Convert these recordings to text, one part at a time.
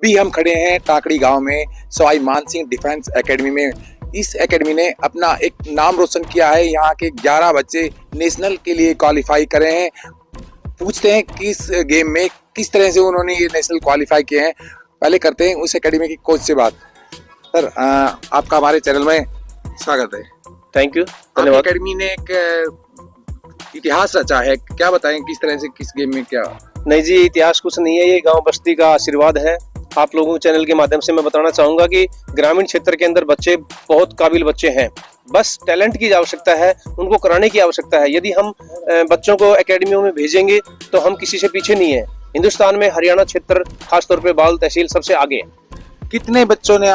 अभी हम खड़े हैं टाकड़ी गांव में सवाई मानसिंह डिफेंस एकेडमी में। इस एकेडमी ने अपना एक नाम रोशन किया है। यहाँ के 11 बच्चे नेशनल के लिए क्वालिफाई करे हैं। पूछते हैं किस गेम में किस तरह से उन्होंने ये नेशनल क्वालिफाई किए हैं। पहले करते हैं उस एकेडमी की कोच से बात। सर, आपका हमारे चैनल में स्वागत है। थैंक यू, धन्यवाद। एकेडमी ने एक इतिहास रचा है, क्या बताएं किस तरह से किस गेम में क्या? नहीं जी, इतिहास कुछ नहीं है, ये गांव बस्ती का आशीर्वाद है। आप लोगों के चैनल के माध्यम से मैं बताना चाहूंगा कि ग्रामीण क्षेत्र के अंदर बच्चे बहुत काबिल बच्चे हैं, बस टैलेंट की आवश्यकता है, उनको कराने की आवश्यकता है। यदि हम बच्चों को एकेडमियों में भेजेंगे तो हम किसी से पीछे नहीं है। हिंदुस्तान में हरियाणा क्षेत्र खासतौर पे बाल तहसील सबसे आगे है। कितने बच्चों ने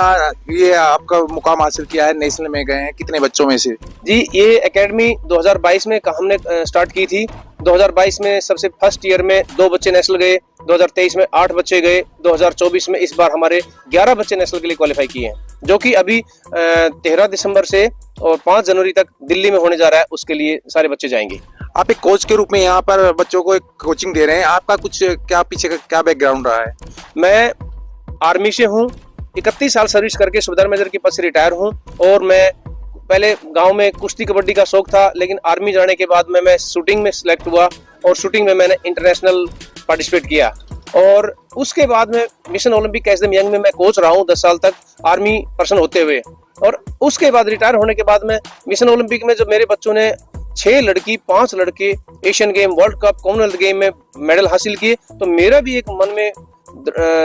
ये आपका मुकाम हासिल किया है, नेशनल में गए हैं कितने बच्चों में से? जी, ये एकेडमी 2022 में हमने स्टार्ट की थी। 2022 में सबसे फर्स्ट ईयर में 2 बच्चे नेशनल गए, 2023 में 8 बच्चे गए, 2024 में इस बार हमारे 11 बच्चे नेशनल के लिए क्वालिफाई किए हैं, जो कि अभी 13 दिसंबर से और 5 जनवरी तक दिल्ली में होने जा रहा है। उसके लिए सारे बच्चे जाएंगे। आप एक कोच के रूप में यहाँ पर बच्चों को एक कोचिंग दे रहे हैं, आपका कुछ क्या पीछे का क्या बैकग्राउंड रहा है? मैं आर्मी से हूँ, 31 साल सर्विस करके सूबेदार मेजर के पद से रिटायर हूँ। और मैं पहले गांव में कुश्ती कबड्डी का शौक था, लेकिन आर्मी जाने के बाद मैं शूटिंग में सिलेक्ट हुआ और शूटिंग में मैंने इंटरनेशनल पार्टिसिपेट किया। और उसके बाद में mission Olympic as the young में मैं कोच रहा हूँ 10 साल तक आर्मी पर्सन होते हुए। और उसके बाद रिटायर होने के बाद में मिशन ओलंपिक में जो मेरे बच्चों ने 6 लड़की 5 लड़के Asian game, world cup, Commonwealth game में मेडल हासिल किए, तो मेरा भी एक मन में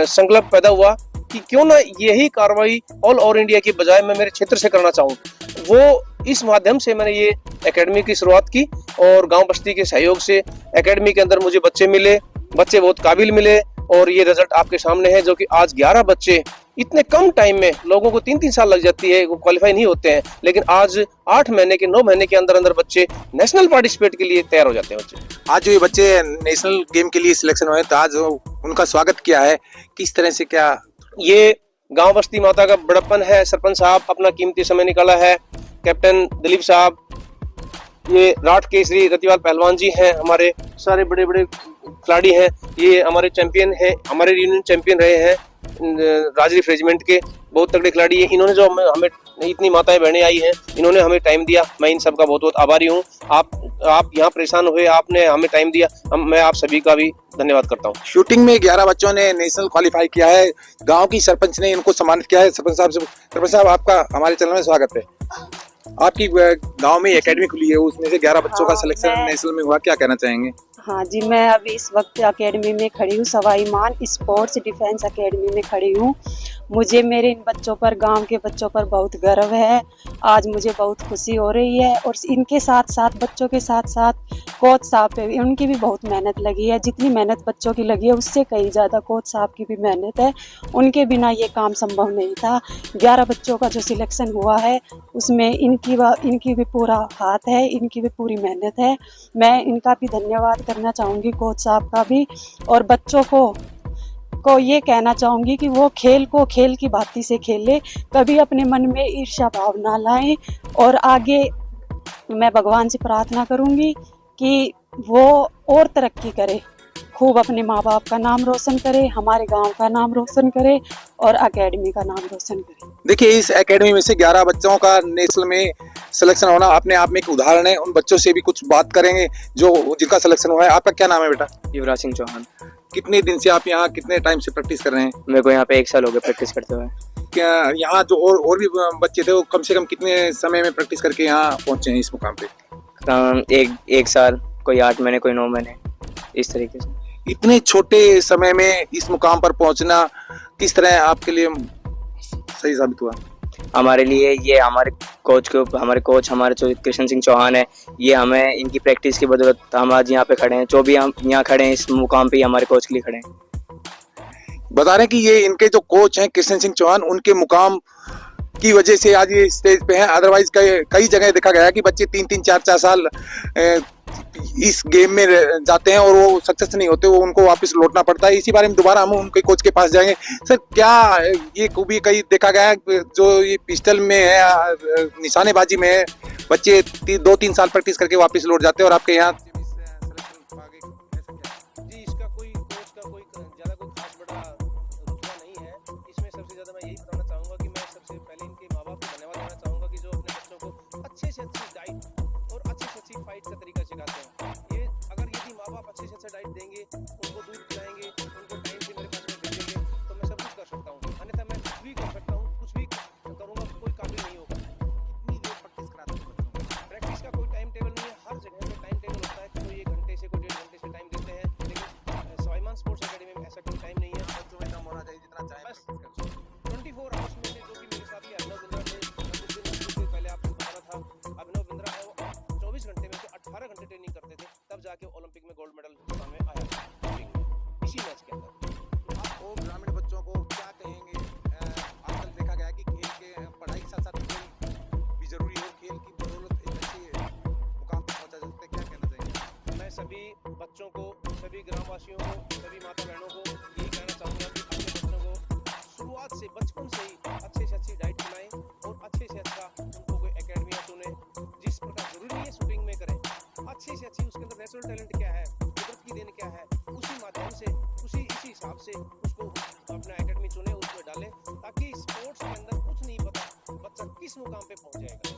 संकल्प पैदा हुआ कि क्यों ना यही कार्रवाई ऑल ओवर इंडिया की बजाय मैं मेरे क्षेत्र से करना चाहूँ। वो इस माध्यम से मैंने ये एकेडमी की शुरुआत की और गांव बस्ती के सहयोग से एकेडमी के अंदर मुझे बच्चे मिले, बच्चे बहुत काबिल मिले और ये रिजल्ट आपके सामने है, जो कि आज 11 बच्चे इतने कम टाइम में, लोगों को 3-3 साल लग जाती है, वो क्वालिफाई नहीं होते हैं, लेकिन आज 8 महीने के 9 महीने के अंदर अंदर बच्चे नेशनल पार्टिसिपेट के लिए तैयार हो जाते हैं। बच्चे आज जो ये बच्चे नेशनल गेम के लिए सिलेक्शन हुए तो आज उनका स्वागत किया है, किस तरह से क्या? ये गांव बस्ती माता का बड़प्पन है। सरपंच साहब अपना कीमती समय निकाला है, कैप्टन दिलीप साहब, ये राठ केसरी रतिवाल पहलवान जी हैं, हमारे सारे बड़े बड़े खिलाड़ी हैं, ये हमारे चैंपियन हैं, हमारे यूनियन चैंपियन रहे हैं राजरीफ रेजिमेंट के, बहुत तगड़े खिलाड़ी हैं। इन्होंने जो हमें इतनी माताएं बहनें आई हैं, इन्होंने हमें टाइम दिया, मैं इन सब का बहुत बहुत आभारी हूँ। आप यहाँ परेशान हुए, आपने हमें टाइम दिया, मैं आप सभी का भी धन्यवाद करता हूँ। शूटिंग में 11 बच्चों ने नेशनल क्वालिफाई किया है, गांव की सरपंच ने इनको सम्मानित किया है। सरपंच साहब आपका हमारे चैनल में स्वागत है। आपकी गांव में एकेडमी खुली है, उसमें से 11 बच्चों का सिलेक्शन नेशनल में हुआ, क्या कहना चाहेंगे? हाँ जी, मैं अभी इस वक्त एकेडमी में खड़ी हूँ, सवाई मान स्पोर्ट्स डिफेंस एकेडमी में खड़ी हूँ। मुझे मेरे इन बच्चों पर, गांव के बच्चों पर बहुत गर्व है। आज मुझे बहुत खुशी हो रही है और इनके साथ साथ, बच्चों के साथ साथ कोच साहब पे भी, उनकी भी बहुत मेहनत लगी है। जितनी मेहनत बच्चों की लगी है उससे कई ज़्यादा कोच साहब की भी मेहनत है, उनके बिना ये काम संभव नहीं था। 11 बच्चों का जो सिलेक्शन हुआ है उसमें इनकी भी पूरा हाथ है, इनकी भी पूरी मेहनत है। मैं इनका भी धन्यवाद करना चाहूँगी, कोच साहब का भी। और बच्चों को ये कहना चाहूँगी कि वो खेल को खेल की भांति से खेले, कभी अपने मन में ईर्ष्या भाव ना लाएं। और आगे मैं भगवान से प्रार्थना करूँगी कि वो और तरक्की करे, खूब अपने माँ बाप का नाम रोशन करे, हमारे गांव का नाम रोशन करे और एकेडमी का नाम रोशन करे। देखिए, इस एकेडमी में से 11 बच्चों का नेशनल में सिलेक्शन होना अपने आप में एक उदाहरण है। उन बच्चों से भी कुछ बात करेंगे जो जिनका सिलेक्शन हुआ है। आपका क्या नाम है बेटा? युवराज सिंह चौहान। कितने दिन से आप यहाँ, कितने टाइम से प्रैक्टिस कर रहे हैं? मेरे को यहाँ पे 1 साल हो गया प्रैक्टिस करते हुए। क्या यहाँ जो और भी बच्चे थे वो कम से कम कितने समय में प्रैक्टिस करके यहाँ पहुँचे हैं इस मुकाम पे? एक साल, कोई 8 महीने, कोई 9 महीने, इस तरीके से। इतने छोटे समय में इस मुकाम पर पहुंचना किस तरह आपके लिए सही साबित हुआ? हमारे लिए ये हमारे कोच हमारे कृष्ण सिंह चौहान है, ये हमें इनकी प्रैक्टिस की बदौलत हम आज यहाँ पे खड़े हैं। जो भी हम यहाँ खड़े हैं इस मुकाम पे हमारे कोच के लिए खड़े हैं। बता रहे हैं कि ये इनके जो कोच हैं कृष्ण सिंह चौहान, उनके मुकाम की वजह से आज ये स्टेज पे हैं। अदरवाइज कई जगह देखा गया है कि बच्चे 3-3, 4-4 साल इस गेम में जाते हैं और वो सक्सेस नहीं होते, वो उनको वापस लौटना पड़ता है। इसी बारे में दोबारा हम उनके कोच के पास जाएंगे। सर, क्या ये खूबी कहीं देखा गया है जो ये पिस्टल में है, निशानेबाजी में है, बच्चे 2-3 साल प्रैक्टिस करके वापस लौट जाते हैं और आपके यहाँ? जी, इसका कोई कोच का कोई ज़्यादा कोई खास बड़ा रुतबा नहीं है। देशवासियों को, सभी माता बहनों को यही कहना चाहूँगा कि अपने बच्चों को शुरुआत से, बचपन से ही अच्छे से अच्छी डाइट खिलाएं और अच्छे से अच्छा उनको कोई एकेडमियाँ चुने। जिस प्रकार जरूरी है शूटिंग में करें, अच्छी से अच्छी उसके अंदर नेचुरल टैलेंट क्या है, कुदरत की देन क्या है, उसी माध्यम से इसी हिसाब से उसको अपना एकेडमी चुने, उसमें डालें, ताकि स्पोर्ट्स के अंदर कुछ नहीं पता बच्चा किस मुकाम पे पहुंच जाएगा।